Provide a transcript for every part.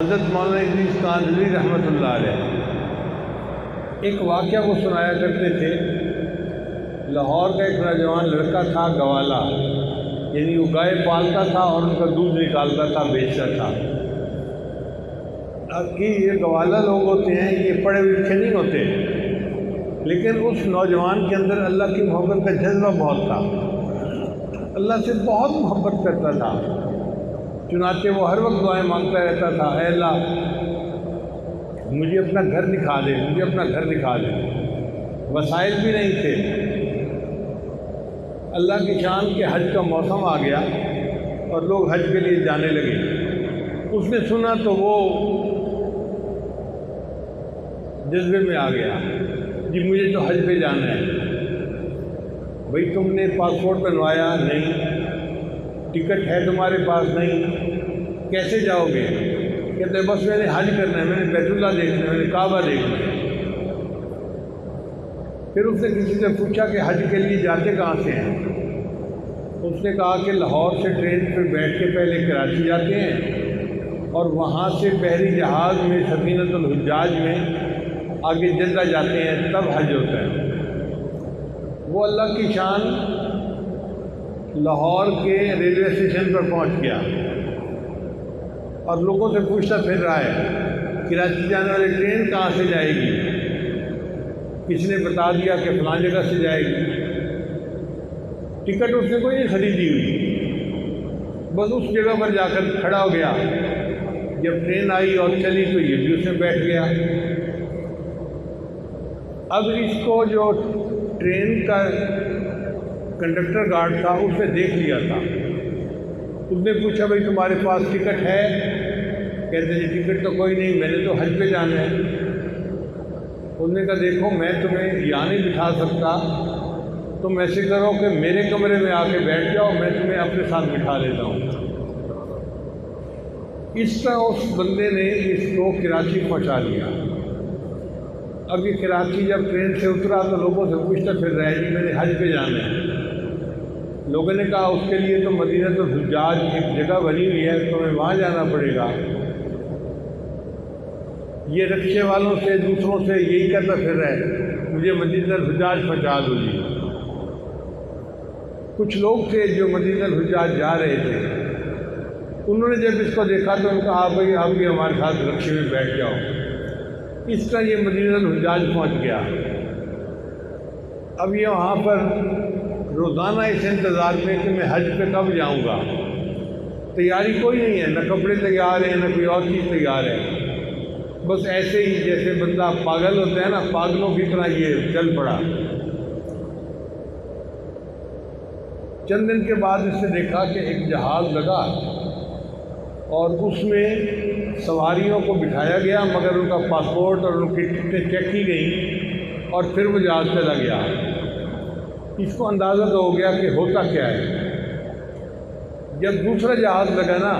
حضرت مولانا ادریس کاندھلی رحمۃ اللہ علیہ ایک واقعہ کو سنایا کرتے تھے۔ لاہور کا ایک نوجوان لڑکا تھا گوالا، یعنی وہ گائے پالتا تھا اور ان کا دودھ نکالتا تھا، بیچتا تھا۔ اب کہ یہ گوالا لوگ ہوتے ہیں، یہ پڑھے لکھے نہیں ہوتے، لیکن اس نوجوان کے اندر اللہ کی محبت کا جذبہ بہت تھا، اللہ سے بہت محبت کرتا تھا۔ چنانچہ وہ ہر وقت دعائیں مانگتا رہتا تھا، اے اللہ مجھے اپنا گھر دکھا دے، مجھے اپنا گھر دکھا دے۔ وسائل بھی نہیں تھے۔ اللہ کی شان کے حج کا موسم آ گیا اور لوگ حج کے لیے جانے لگے۔ اس نے سنا تو وہ جذبے میں آ گیا، جی مجھے تو حج پہ جانا ہے۔ بھئی تم نے پاسپورٹ بنوایا؟ نہیں۔ ٹکٹ ہے تمہارے پاس؟ نہیں۔ کیسے جاؤ گے؟ کہتے بس میں نے حج کرنا ہے، میں نے بیت اللہ دیکھنا ہے، میں نے کعبہ دیکھنا ہے۔ پھر اس نے کسی سے پوچھا کہ حج کے لیے جاتے کہاں سے ہیں؟ اس نے کہا کہ لاہور سے ٹرین پہ بیٹھ کے پہلے کراچی جاتے ہیں اور وہاں سے بحری جہاز میں سفینۃ الحجاج میں آگے جدہ جاتے ہیں، تب حج ہوتا ہے۔ وہ اللہ کی شان لاہور کے ریلوے اسٹیشن پر پہنچ گیا اور لوگوں سے پوچھتا پھر رہا ہے کراچی جانے والی ٹرین کہاں سے جائے گی؟ کسی نے بتا دیا کہ فلاں جگہ سے جائے گی۔ ٹکٹ اس نے کوئی نہیں خریدی ہوئی، بس اس جگہ پر جا کر کھڑا ہو گیا۔ جب ٹرین آئی اور چلی تو یہ بھی اس میں بیٹھ گیا۔ اب اس کو جو ٹرین کا کنڈکٹر گارڈ تھا اس نے دیکھ لیا تھا۔ اس نے پوچھا بھائی تمہارے پاس ٹکٹ ہے؟ کہتے جی ٹکٹ تو کوئی نہیں، میں نے تو حج پہ جانا ہے۔ اس نے کہا دیکھو میں تمہیں یہاں نہیں بٹھا سکتا، تم ایسے کرو کہ میرے کمرے میں آ کے بیٹھ جاؤ، میں تمہیں اپنے ساتھ بٹھا لیتا ہوں۔ اس طرح اس بندے نے اس کو کراچی پہنچا دیا۔ اب یہ کراچی جب ٹرین سے اترا تو لوگوں سے پوچھتا پھر رہا جی میں نے حج پہ جانا ہے۔ لوگوں نے کہا اس کے لیے تو مدینۃ الحجاج ایک جگہ بنی ہوئی ہے، تمہیں وہاں جانا پڑے گا۔ یہ رکشے والوں سے دوسروں سے یہی کہتا پھر رہے مجھے مدینۃ الحجاج پہنچا دو جی۔ کچھ لوگ تھے جو مدینۃ الحجاج جا رہے تھے، انہوں نے جب اس کو دیکھا تو ان کا بھائی آپ بھی ہمارے ساتھ رکشے میں بیٹھ جاؤ۔ اس طرح یہ مدینۃ الحجاج پہنچ گیا۔ اب یہ وہاں پر روزانہ اس انتظار میں کہ میں حج پہ کب جاؤں گا۔ تیاری کوئی نہیں ہے، نہ کپڑے تیار ہیں نہ کوئی اور چیز تیار ہے، بس ایسے ہی جیسے بندہ پاگل ہوتا ہے نا، پاگلوں کی طرح یہ چل پڑا۔ چند دن کے بعد اس نے دیکھا کہ ایک جہاز لگا اور اس میں سواریوں کو بٹھایا گیا، مگر ان کا پاسپورٹ اور ان کی ٹکٹیں چیک کی گئیں اور پھر وہ جہاز چلا گیا۔ اس کو اندازہ تو ہو گیا کہ ہوتا کیا ہے۔ جب دوسرا جہاز لگا نا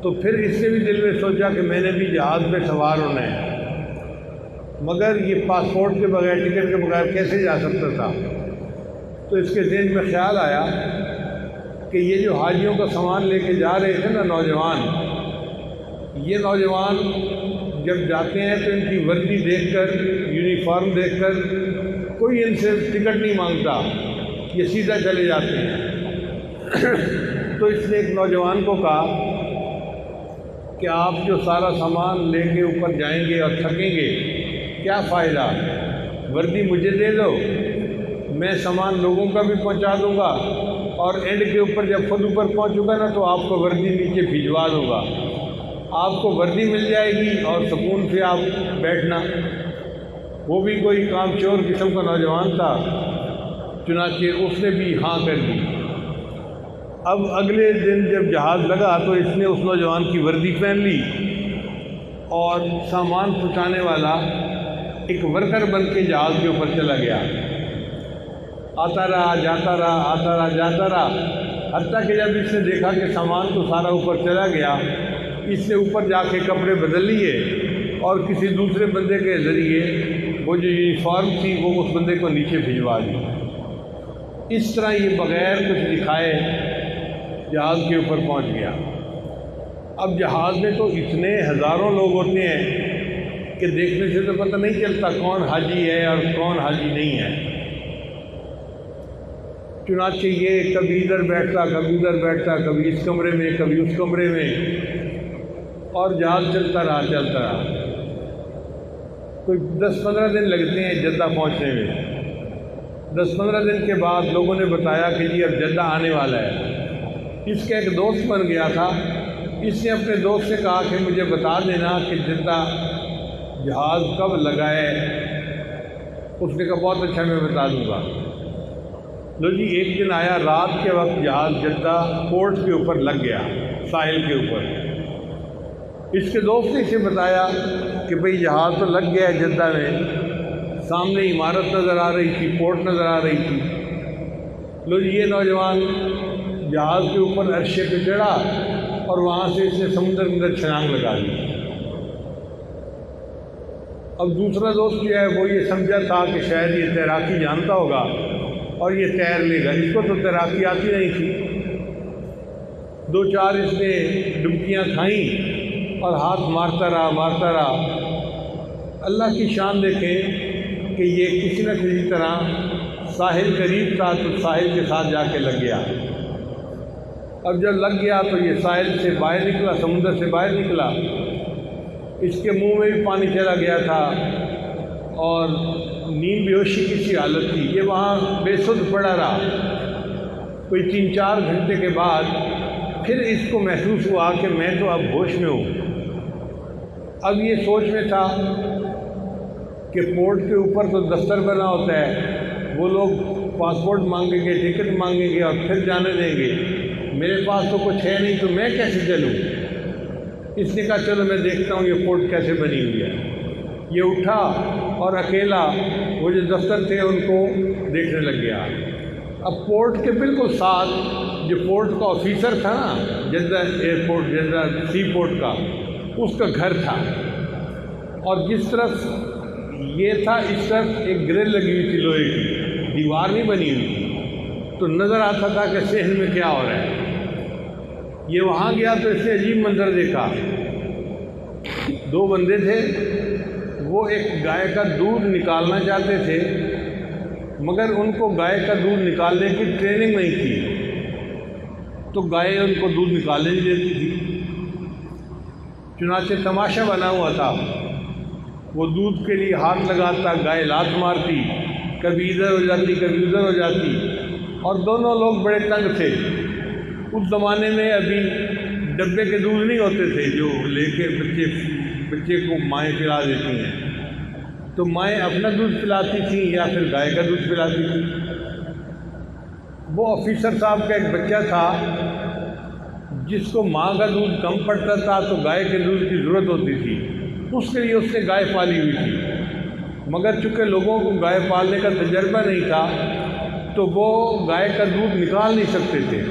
تو پھر اس نے بھی دل میں سوچا کہ میں نے بھی جہاز پہ سوار ہونا ہے، مگر یہ پاسپورٹ کے بغیر ٹکٹ کے بغیر کیسے جا سکتا تھا؟ تو اس کے ذہن میں خیال آیا کہ یہ جو حاجیوں کا سامان لے کے جا رہے تھے نا نوجوان، یہ نوجوان جب جاتے ہیں تو ان کی وردی دیکھ کر، یونیفارم دیکھ کر کوئی ان سے ٹکٹ نہیں مانگتا، یہ سیدھا چلے جاتے ہیں۔ تو اس نے ایک نوجوان کو کہا کہ آپ جو سارا سامان لے کے اوپر جائیں گے اور تھکیں گے، کیا فائدہ؟ وردی مجھے دے دو، میں سامان لوگوں کا بھی پہنچا دوں گا اور اینڈ کے اوپر جب خود اوپر پہنچوں گا نا تو آپ کو وردی نیچے بھجوا دوں گا، آپ کو وردی مل جائے گی اور سکون سے آپ بیٹھنا۔ وہ بھی کوئی کام چور قسم کا نوجوان تھا، چنانچہ اس نے بھی ہاں کر دی۔ اب اگلے دن جب جہاز لگا تو اس نے اس نوجوان کی وردی پہن لی اور سامان پہنچانے والا ایک ورکر بن کے جہاز کے اوپر چلا گیا۔ آتا رہا جاتا رہا، آتا رہا جاتا رہا، حتیٰ کہ جب اس نے دیکھا کہ سامان تو سارا اوپر چلا گیا، اس نے اوپر جا کے کپڑے بدل لیے اور کسی دوسرے بندے کے ذریعے وہ جو یونیفارم تھی وہ اس بندے کو نیچے بھجوا دی۔ اس طرح یہ بغیر کچھ دکھائے جہاز کے اوپر پہنچ گیا۔ اب جہاز میں تو اتنے ہزاروں لوگ ہوتے ہیں کہ دیکھنے سے تو پتہ نہیں چلتا کون حاجی ہے اور کون حاجی نہیں ہے۔ چنانچہ یہ کبھی ادھر بیٹھتا، کبھی ادھر بیٹھتا، کبھی اس کمرے میں، کبھی اس کمرے میں، اور جہاز چلتا رہا۔ کوئی 10-15 دن لگتے ہیں جدہ پہنچنے میں۔ 10-15 دن کے بعد لوگوں نے بتایا کہ جی اب جدہ آنے والا ہے۔ اس کا ایک دوست بن گیا تھا، اس نے اپنے دوست سے کہا کہ مجھے بتا دینا کہ جدہ جہاز کب لگا ہے۔ اس نے کہا بہت اچھا، میں بتا دوں گا۔ لو جی، ایک دن آیا، رات کے وقت جہاز جدہ پورٹ کے اوپر لگ گیا، ساحل کے اوپر۔ اس کے دوست نے اسے بتایا کہ بھئی جہاز تو لگ گیا ہے جدہ میں، سامنے عمارت نظر آ رہی تھی، پورٹ نظر آ رہی تھی۔ لو جی، یہ نوجوان جہاز کے اوپر عرشے پہ چڑھا اور وہاں سے اس نے سمندر کے اندر چھلانگ لگا دی۔ اب دوسرا دوست جو ہے وہ یہ سمجھا تھا کہ شاید یہ تیراکی جانتا ہوگا اور یہ تیر لے گا، اس کو تو تیراکی آتی نہیں تھی۔ 2-4 اس نے ڈبکیاں کھائیں اور ہاتھ مارتا رہا۔ اللہ کی شان دیکھیں کہ یہ کسی نہ کسی طرح ساحل قریب تھا تو ساحل کے ساتھ جا کے لگ گیا۔ اب جب لگ گیا تو یہ ساحل سے باہر نکلا، سمندر سے باہر نکلا، اس کے منہ میں بھی پانی چلا گیا تھا اور نیند بیہوشی کی سی حالت تھی۔ یہ وہاں بے سدھ پڑا رہا۔ کوئی 3-4 گھنٹے کے بعد پھر اس کو محسوس ہوا کہ میں تو اب ہوش میں ہوں۔ اب یہ سوچ میں تھا کہ پورٹ کے اوپر تو دفتر بنا ہوتا ہے، وہ لوگ پاسپورٹ مانگیں گے، ٹکٹ مانگیں گے اور پھر جانے دیں گے، میرے پاس تو کچھ ہے نہیں، تو میں کیسے چلوں؟ اس نے کہا چلو میں دیکھتا ہوں یہ پورٹ کیسے بنی ہوئی ہے۔ یہ اٹھا اور اکیلا وہ جو دفتر تھے ان کو دیکھنے لگ گیا۔ اب پورٹ کے بالکل ساتھ جو پورٹ کا آفیسر تھا نا، Jeddah airport, Jeddah sea port کا، اس کا گھر تھا، اور جس طرف یہ تھا اس طرف ایک گرل لگی ہوئی تھی، لوہے کی دیوار نہیں بنی ہوئی تھی، تو نظر آتا تھا کہ صحن میں کیا ہو رہا ہے۔ یہ وہاں گیا تو اس نے عجیب منظر دیکھا۔ 2 بندے تھے، وہ ایک گائے کا دودھ نکالنا چاہتے تھے، مگر ان کو گائے کا دودھ نکالنے کی ٹریننگ نہیں تھی، تو گائے ان کو دودھ نکالنے نہیں دیتی تھی۔ چنانچہ تماشا بنا ہوا تھا، وہ دودھ کے لیے ہاتھ لگاتا، گائے لات مارتی، کبھی ادھر ہو جاتی کبھی ادھر ہو جاتی، اور دونوں لوگ بڑے تنگ تھے۔ اس زمانے میں ابھی ڈبے کے دودھ نہیں ہوتے تھے جو لے کے بچے کو مائیں پلا دیتی ہیں، تو مائیں اپنا دودھ پلاتی تھیں یا پھر گائے کا دودھ پلاتی تھیں۔ وہ آفیسر صاحب کا ایک بچہ تھا جس کو ماں کا دودھ کم پڑتا تھا تو گائے کے دودھ کی ضرورت ہوتی تھی، اس کے لیے اس نے گائے پالی ہوئی تھی، مگر چونکہ لوگوں کو گائے پالنے کا تجربہ نہیں تھا تو وہ گائے کا دودھ نکال نہیں سکتے تھے۔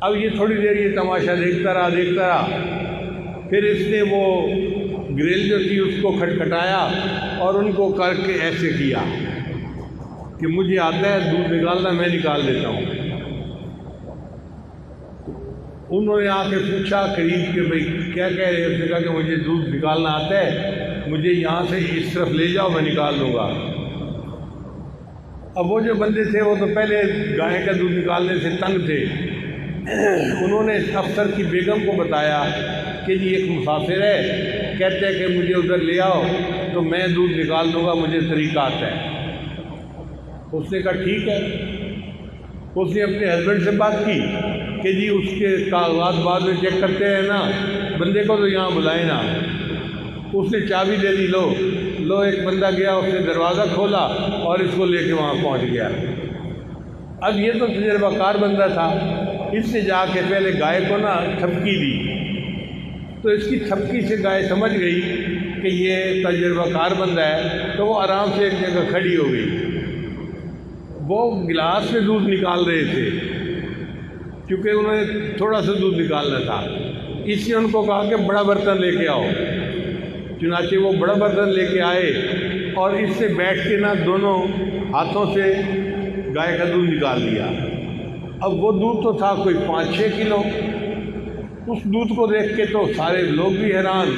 اب یہ تھوڑی دیر یہ تماشا دیکھتا رہا، پھر اس نے وہ گریل جو تھی اس کو کھٹکھٹایا اور ان کو کر کے ایسے کیا کہ مجھے آتا ہے دودھ نکالنا، میں نکال دیتا ہوں۔ انہوں نے آ کے پوچھا قریب کہ بھئی کیا کہہ رہے ہیں؟ اس نے کہا کہ مجھے دودھ نکالنا آتا ہے، مجھے یہاں سے اس طرف لے جاؤ، میں نکال دوں گا۔ اب وہ جو بندے تھے وہ تو پہلے گائے کا دودھ نکالنے سے تنگ تھے، انہوں نے افسر کی بیگم کو بتایا کہ جی ایک مسافر ہے، کہتے ہیں کہ مجھے ادھر لے آؤ تو میں دودھ نکال دوں گا، مجھے طریقہ آتا ہے۔ اس نے کہا ٹھیک ہے۔ اس نے اپنے ہسبینڈ سے بات کی کہ جی اس کے کاغذات بعد میں چیک کرتے ہیں نا، بندے کو تو یہاں بلائیں نا۔ اس نے چابی دے دی، لو ایک بندہ گیا، اس نے دروازہ کھولا اور اس کو لے کے وہاں پہنچ گیا۔ اب یہ تو تجربہ کار بندہ تھا، اس نے جا کے پہلے گائے کو نا تھپکی دی، تو اس کی تھپکی سے گائے سمجھ گئی کہ یہ تجربہ کار بندہ ہے، تو وہ آرام سے ایک جگہ کھڑی ہو گئی۔ وہ گلاس میں دودھ نکال رہے تھے کیونکہ انہوں نے تھوڑا سا دودھ نکالنا تھا، اس نے ان کو کہا کہ بڑا برتن لے کے آؤ۔ چنانچہ وہ بڑا برتن لے کے آئے اور اس سے بیٹھ کے نا دونوں ہاتھوں سے گائے کا دودھ نکال دیا۔ اب وہ دودھ تو تھا کوئی 5-6 کلو، اس دودھ کو دیکھ کے تو سارے لوگ بھی حیران،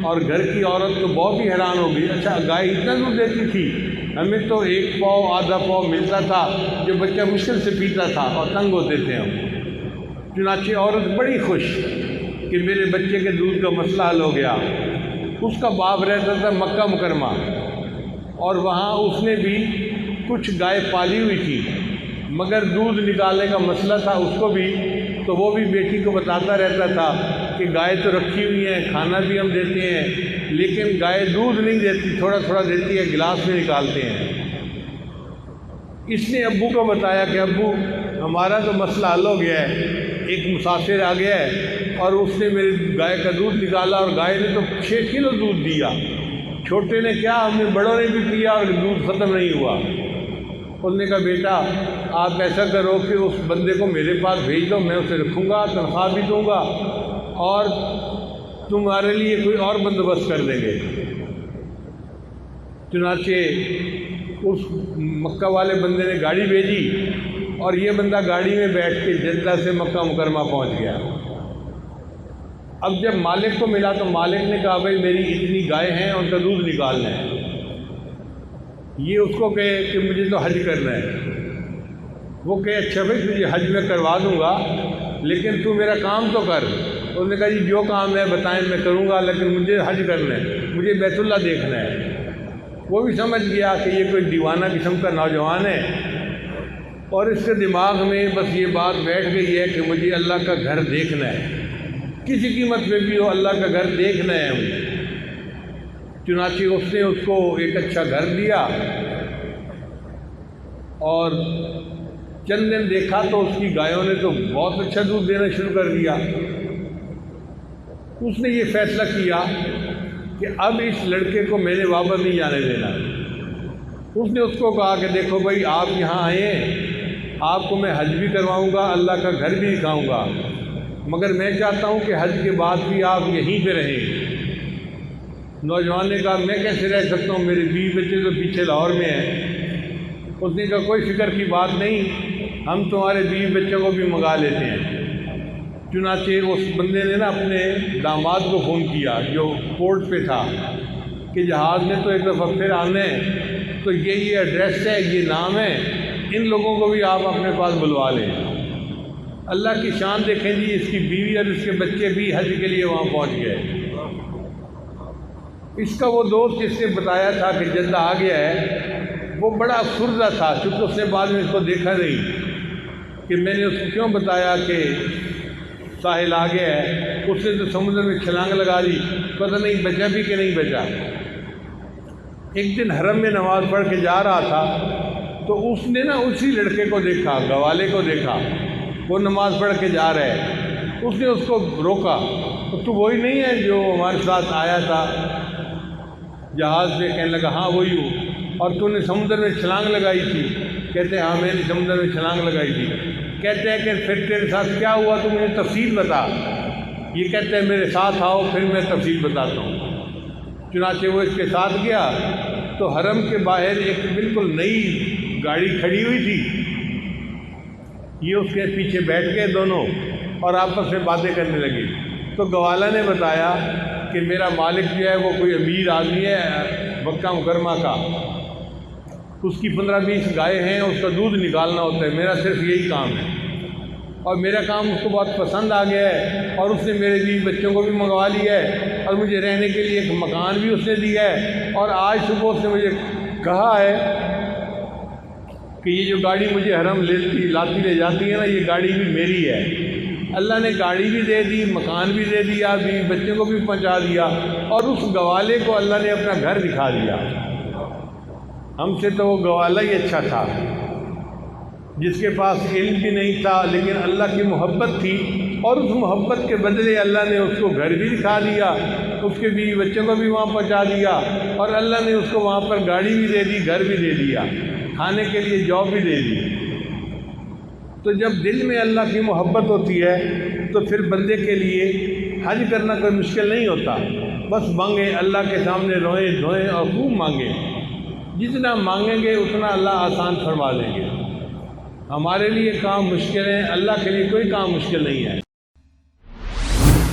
اور گھر کی عورت تو بہت ہی حیران ہو گئی، اچھا گائے اتنا دودھ دیتی تھی؟ ہمیں تو 1 پاؤ آدھا پاؤ ملتا تھا جو بچہ مشکل سے پیتا تھا اور تنگ ہوتے تھے ہم۔ چنانچہ عورت بڑی خوش کہ میرے بچے کے دودھ کا مسئلہ حل ہو گیا۔ اس کا باپ رہتا تھا مکہ مکرمہ، اور وہاں اس نے بھی کچھ گائے پالی ہوئی تھی، مگر دودھ نکالنے کا مسئلہ تھا اس کو بھی، تو وہ بھی بیٹی کو بتاتا رہتا تھا کہ گائے تو رکھی ہوئی ہیں، کھانا بھی ہم دیتے ہیں، لیکن گائے دودھ نہیں دیتی، تھوڑا تھوڑا دیتی ہے، گلاس میں نکالتے ہیں۔ اس نے ابو کو بتایا کہ ابو ہمارا تو مسئلہ حل ہو گیا ہے، ایک مسافر آ گیا ہے اور اس نے میری گائے کا دودھ نکالا، اور گائے نے تو 6 کلو دودھ دیا، چھوٹے نے کیا، ہم نے بڑوں نے بھی پیا اور دودھ ختم نہیں ہوا۔ اس نے کہا بیٹا آپ ایسا کرو کہ اس بندے کو میرے پاس بھیج دو، میں اسے رکھوں گا، تنخواہ بھی دوں گا اور تمہارے لیے کوئی اور بندوبست کر دیں گے۔ چنانچہ اس مکہ والے بندے نے گاڑی بھیجی، اور یہ بندہ گاڑی میں بیٹھ کے جدہ سے مکہ مکرمہ پہنچ گیا۔ اب جب مالک کو ملا تو مالک نے کہا بھائی میری اتنی گائے ہیں، ان کا دودھ نکالنا ہے۔ یہ اس کو کہے کہ مجھے تو حج کرنا ہے۔ وہ کہے اچھا بھائی تجھے حج میں کروا دوں گا، لیکن تو میرا کام تو کر۔ انہوں نے کہا جی جو کام ہے بتائیں میں کروں گا، لیکن مجھے حج کرنا ہے، مجھے بیت اللہ دیکھنا ہے۔ وہ بھی سمجھ گیا کہ یہ کوئی دیوانہ قسم کا نوجوان ہے، اور اس کے دماغ میں بس یہ بات بیٹھ گئی ہے کہ مجھے اللہ کا گھر دیکھنا ہے، کسی قیمت پہ بھی ہو اللہ کا گھر دیکھنا ہے مجھے۔ چنانچہ اس نے اس کو ایک اچھا گھر دیا، اور چند دن دیکھا تو اس کی گایوں نے تو بہت اچھا دودھ دینا شروع کر دیا۔ اس نے یہ فیصلہ کیا کہ اب اس لڑکے کو میں نے واپس نہیں جانے دینا۔ اس نے اس کو کہا کہ دیکھو بھائی آپ یہاں آئے ہیں، آپ کو میں حج بھی کرواؤں گا، اللہ کا گھر بھی دکھاؤں گا، مگر میں چاہتا ہوں کہ حج کے بعد بھی آپ یہیں پہ رہیں۔ نوجوان نے کہا میں کیسے رہ سکتا ہوں، میرے بیوی بچے تو پیچھے لاہور میں ہیں۔ اس نے کہا کوئی فکر کی بات نہیں، ہم تمہارے بیوی بچوں کو بھی منگا لیتے ہیں۔ چنانچہ اس بندے نے نا اپنے داماد کو فون کیا جو پورٹ پہ تھا کہ جہاز میں تو ایک دفعہ پھر آنا ہے، تو یہ ایڈریس ہے، یہ نام ہے، ان لوگوں کو بھی آپ اپنے پاس بلوا لیں۔ اللہ کی شان دیکھیں جی، اس کی بیوی اور اس کے بچے بھی حج کے لیے وہاں پہنچ گئے۔ اس کا وہ دوست جس نے بتایا تھا کہ جدہ آ گیا ہے، وہ بڑا افسردہ تھا، چونکہ اس نے بعد میں اس کو دیکھا نہیں کہ میں نے اس کو کیوں بتایا کہ ساحل آ گیا ہے۔ اس نے تو سمندر میں چھلانگ لگا دی، پتہ نہیں بچا بھی کہ نہیں بچا۔ ایک دن حرم میں نماز پڑھ کے جا رہا تھا تو اس نے نا اسی لڑکے کو دیکھا، گوالے کو دیکھا، وہ نماز پڑھ کے جا رہا ہے۔ اس نے اس کو روکا، تو وہی نہیں ہے جو ہمارے ساتھ آیا تھا جہاز پہ؟ کہنے لگا ہاں وہی ہوں۔ اور تو نے سمندر میں چھلانگ لگائی تھی؟ کہتے ہیں ہاں میں نے سمندر میں چھلانگ لگائی تھی۔ کہتے ہیں کہ پھر تیرے ساتھ کیا ہوا تو مجھے تفصیل بتا۔ یہ کہتے ہیں میرے ساتھ آؤ پھر میں تفصیل بتاتا ہوں۔ چنانچہ وہ اس کے ساتھ گیا تو حرم کے باہر ایک بالکل نئی گاڑی کھڑی ہوئی تھی، یہ اس کے پیچھے بیٹھ گئے دونوں اور آپس میں باتیں کرنے لگے۔ تو گوالا نے بتایا کہ میرا مالک جو ہے وہ کوئی امیر آدمی ہے مکہ مکرمہ کا، اس کی 15-20 گائے ہیں، اس کا دودھ نکالنا ہوتا ہے، میرا صرف یہی کام ہے، اور میرا کام اس کو بہت پسند آ گیا ہے، اور اس نے میرے بیوی بچوں کو بھی منگوا لیا ہے، اور مجھے رہنے کے لیے ایک مکان بھی اس نے دیا ہے، اور آج صبح اس نے مجھے کہا ہے کہ یہ جو گاڑی مجھے حرم لاتی لے جاتی ہے نا، یہ گاڑی بھی میری ہے۔ اللہ نے گاڑی بھی دے دی، مکان بھی دے دیا، بیوی بچوں کو بھی پہنچا دیا، اور اس گوالے کو اللہ نے اپنا گھر دکھا دیا۔ ہم سے تو وہ گوالا ہی اچھا تھا جس کے پاس علم بھی نہیں تھا، لیکن اللہ کی محبت تھی، اور اس محبت کے بدلے اللہ نے اس کو گھر بھی دکھا دیا، اس کے بیوی بچوں کو بھی وہاں پہنچا دیا، اور اللہ نے اس کو وہاں پر گاڑی بھی دے دی، گھر بھی دے دیا، کھانے کے لیے جاب بھی دے دی۔ تو جب دل میں اللہ کی محبت ہوتی ہے تو پھر بندے کے لیے حج کرنا کوئی مشکل نہیں ہوتا، بس مانگیں، اللہ کے سامنے روئیں دھوئیں اور خوب مانگیں، جتنا مانگیں گے اتنا اللہ آسان فرما دیں گے۔ ہمارے لیے کام مشکل ہے، اللہ کے لیے کوئی کام مشکل نہیں ہے۔